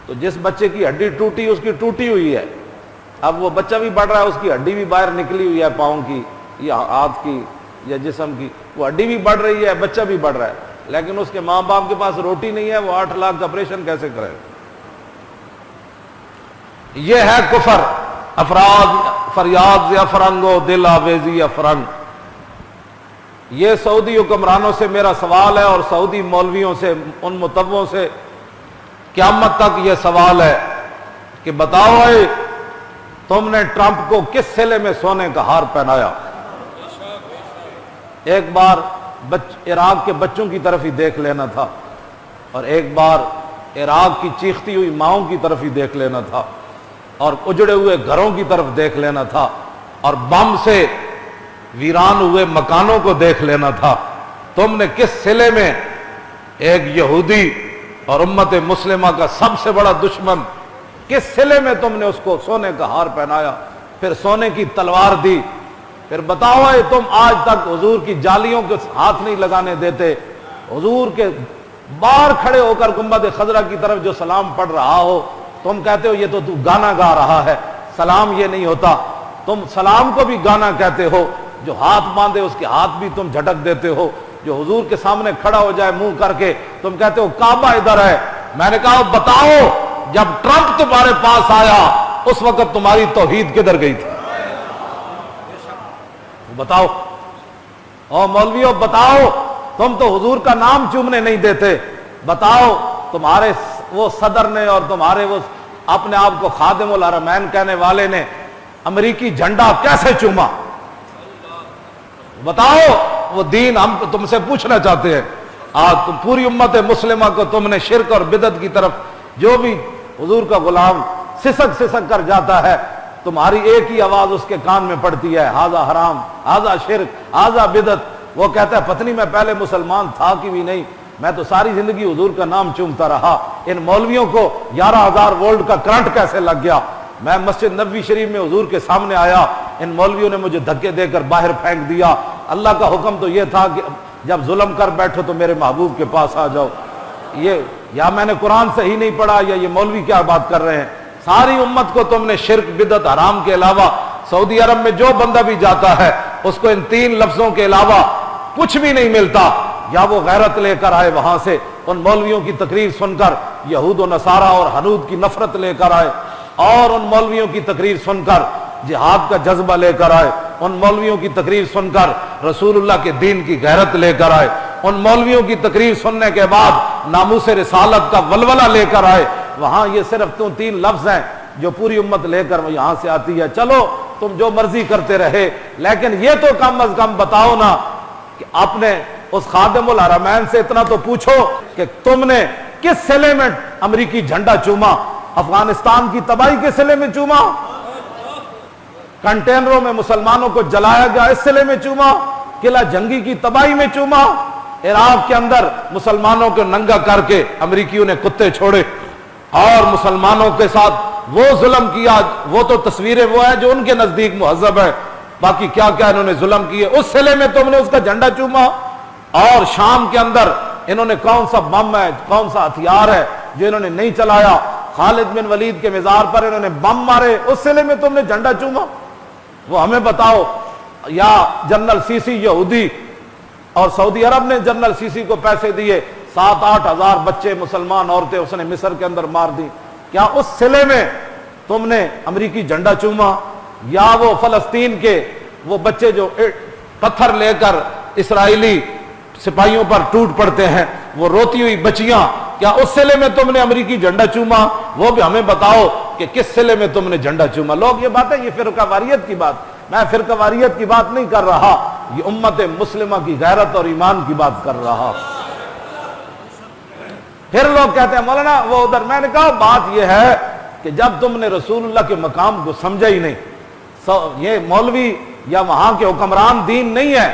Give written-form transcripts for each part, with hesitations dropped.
تو جس بچے کی ہڈی ٹوٹی اس کی ٹوٹی ہوئی ہے، اب وہ بچہ بھی بڑھ رہا ہے، اس کی ہڈی بھی باہر نکلی ہوئی ہے، پاؤں کی یا ہاتھ کی یا جسم کی، وہ ہڈی بھی بڑھ رہی ہے، بچہ بھی بڑھ رہا ہے، لیکن اس کے ماں باپ کے پاس روٹی نہیں ہے، وہ 8 لاکھ کا آپریشن کیسے کرے؟ یہ ہے کفر۔ افراد فریاد افرنگو دل آویزی افرنگ۔ یہ سعودی حکمرانوں سے میرا سوال ہے اور سعودی مولویوں سے، ان متبعوں سے قیامت تک یہ سوال ہے کہ بتاؤ اے تم نے ٹرمپ کو کس صلے میں سونے کا ہار پہنایا؟ ایک بار عراق کے بچوں کی طرف ہی دیکھ لینا تھا، اور ایک بار عراق کی چیختی ہوئی ماؤں کی طرف ہی دیکھ لینا تھا، اور اجڑے ہوئے گھروں کی طرف دیکھ لینا تھا، اور بم سے ویران ہوئے مکانوں کو دیکھ لینا تھا۔ تم نے کس صلے میں ایک یہودی اور امت مسلمہ کا سب سے بڑا دشمن، کس صلے میں تم نے اس کو سونے کا ہار پہنایا، پھر سونے کی تلوار دی؟ پھر بتاؤ اے تم آج تک حضور کی جالیوں کے ہاتھ نہیں لگانے دیتے، حضور کے باہر کھڑے ہو کر گنبد خضرا کی طرف جو سلام پڑھ رہا ہو، تم کہتے ہو یہ تو گانا گا رہا ہے، سلام یہ نہیں ہوتا۔ تم سلام کو بھی گانا کہتے ہو، جو ہاتھ باندھے اس کے ہاتھ بھی تم جھٹک دیتے ہو، جو حضور کے سامنے کھڑا ہو جائے منہ کر کے تم کہتے ہو کعبہ ادھر ہے۔ میں نے کہا بتاؤ جب ٹرمپ تمہارے پاس آیا اس وقت تمہاری توحید کدھر گئی تھی؟ بتاؤ۔ او مولویوں بتاؤ، تم تو حضور کا نام چومنے نہیں دیتے، بتاؤ تمہارے وہ صدر نے اور تمہارے وہ اپنے آپ کو خادم الحرمین کہنے والے نے امریکی جھنڈا کیسے چوما؟ بتاؤ وہ دین ہم تم سے پوچھنا چاہتے ہیں۔ آج تم پوری امت مسلمہ کو تم نے شرک اور بدعت کی طرف، جو بھی حضور کا غلام سسک سسک کر جاتا ہے تمہاری ایک ہی آواز اس کے کان میں پڑتی ہے، ہاذا حرام، ہاذا شرک، ہاذا بدعت۔ وہ کہتا ہے پتہ نہیں میں پہلے مسلمان تھا کہ بھی نہیں، میں تو ساری زندگی حضور کا نام چومتا رہا، ان مولویوں کو 11,000 وولٹ کا کرنٹ کیسے لگ گیا؟ میں مسجد نبوی شریف میں حضور کے سامنے آیا، ان مولویوں نے مجھے دھکے دے کر باہر پھینک دیا۔ اللہ کا حکم تو یہ تھا کہ جب ظلم کر بیٹھو تو میرے محبوب کے پاس آ جاؤ۔ یہ یا میں نے قرآن صحیح نہیں پڑھا یا یہ مولوی کیا بات کر رہے ہیں؟ ساری امت کو تم نے شرک بدعت حرام کے علاوہ، سعودی عرب میں جو بندہ بھی جاتا ہے اس کو ان 3 لفظوں کے علاوہ کچھ بھی نہیں ملتا، یا وہ غیرت لے کر آئے وہاں سے ان مولویوں کی تقریر سن کر یہود و نصارہ اور حنود کی نفرت لے کر آئے، اور ان مولویوں کی تقریر سن کر جہاد کا جذبہ لے کر آئے، ان مولویوں کی تقریر سن کر رسول اللہ کے دین کی غیرت لے کر آئے، ان مولویوں کی تقریر سننے کے بعد ناموس رسالت کا ولولہ لے کر آئے۔ وہاں یہ صرف 3 لفظ ہیں جو پوری امت لے کر وہ یہاں سے آتی ہے۔ چلو تم جو مرضی کرتے رہے، لیکن یہ تو کم از کم بتاؤ نا کہ آپ نے اس خادم الحرمین سے اتنا تو پوچھو کہ تم نے کس صلے میں امریکی جھنڈا چوما؟ افغانستان کی تباہی کے صلے میں چوما؟ کنٹینروں میں مسلمانوں کو جلایا گیا اس صلے میں چوما؟ قلعہ جنگی کی تباہی میں چوما؟ عراق کے اندر مسلمانوں کو ننگا کر کے امریکیوں نے کتے چھوڑے اور مسلمانوں کے ساتھ وہ ظلم کیا، وہ تو تصویریں وہ ہیں جو ان کے نزدیک مہذب ہے، باقی کیا کیا انہوں نے ظلم کیے، اس صلے میں تم نے اس کا جھنڈا چوما؟ اور شام کے اندر انہوں نے کون سا بم ہے، کون سا ہتھیار ہے جو انہوں نے نہیں چلایا؟ خالد بن ولید کے مزار پر انہوں نے بم مارے، اس صلے میں تم نے جھنڈا چوما؟ وہ ہمیں بتاؤ۔ یا جنرل سیسی یہودی، اور سعودی عرب نے جنرل سیسی کو پیسے دیے، 7-8 ہزار بچے مسلمان عورتیں اس نے مصر کے اندر مار دی، کیا اس صلے میں تم نے امریکی جھنڈا چوما؟ یا وہ فلسطین کے وہ بچے جو پتھر لے کر اسرائیلی سپاہیوں پر ٹوٹ پڑتے ہیں، وہ روتی ہوئی بچیاں، کیا اس صلے میں تم نے امریکی جھنڈا چوما؟ وہ بھی ہمیں بتاؤ کہ کس صلے میں تم نے جھنڈا چوما۔ لوگ یہ باتیں، یہ فرقہ واریت کی بات، میں فرقہ واریت کی بات نہیں کر رہا، یہ امت مسلمہ کی غیرت اور ایمان کی بات کر رہا۔ پھر لوگ کہتے ہیں مولانا وہ ادھر، میں نے کہا بات یہ ہے کہ جب تم نے رسول اللہ کے مقام کو سمجھا ہی نہیں، یہ مولوی یا وہاں کے حکمران دین نہیں ہے،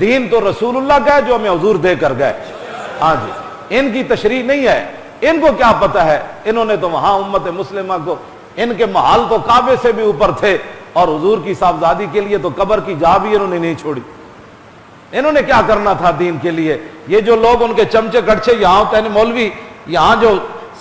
دین تو رسول اللہ کا ہے جو ہمیں حضور دے کر گئے۔ ہاں جی، ان کی تشریح نہیں ہے، ان کو کیا پتہ ہے؟ انہوں نے تو وہاں امت مسلمہ کو، ان کے محال تو کعبے سے بھی اوپر تھے، اور حضور کی صاحبزادی کے لیے تو قبر کی جا بھی انہوں نے نہیں چھوڑی۔ انہوں نے کیا کرنا تھا دین کے لیے؟ یہ جو لوگ ان کے چمچے گڑچے یہاں ہوتے ہیں مولوی، یہاں جو